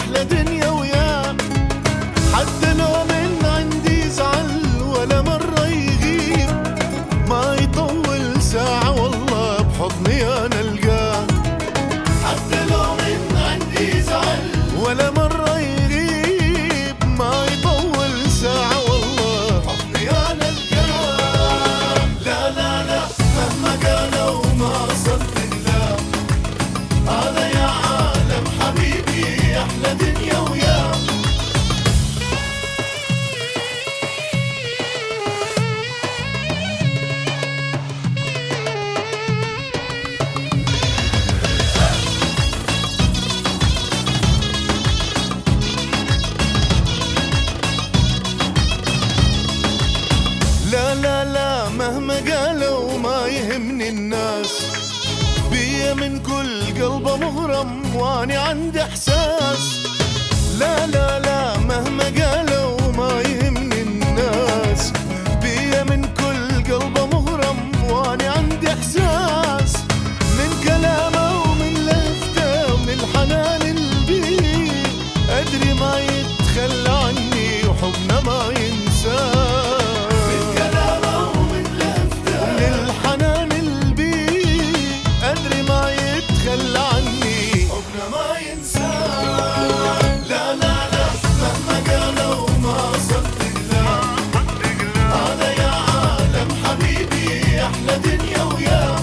أحلى دنيا وياه. حتى لو من عندي زعل ولا مرة يغيب، ما يطول ساعة والله بحضني أنا ألقاه. حتى لو من عندي زعل ولا مرة يغيب، ما يطول ساعة والله بحضني أنا ألقاه. لا لا لا مهما قالوا ما صدق، لا هذا يا عالم حبيبي أحلى دنيا وياه. لا لا لا مهما قالوا ما يهمني الناس، بيا من كل قلبه مغرم واني عندي احساس. لا لا لا مهما قالوا ما يهمني الناس، بيا من كل قلبه مغرم واني عندي احساس. من كلامه ومن لهفته ومن الحنان البيه، ادري ما يتخلى عني وحبنا ما ينساه. خلى عني حبنا ما ينساه. لا لا لا مهما قالوا ما صدق، لا هذا يا عالم حبيبي أحلى دنيا وياه.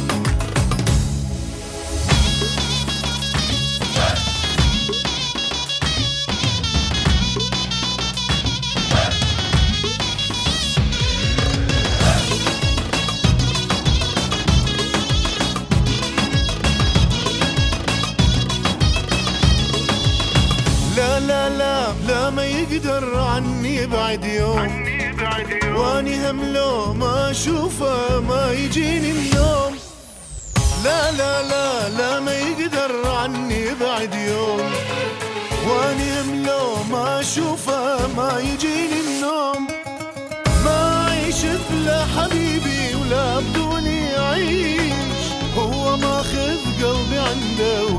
لا لا لا لا ما يقدر عني يبعد يوم، واني هم لو ما اشوفه ما يجيني النوم. لا لا لا لا ما يقدر عني يبعد يوم، واني هم لو ما اشوفه ما يجيني النوم. ما اعيش بلا حبيبي ولا بدوني اعيش، هو ماخذ قلبي عنده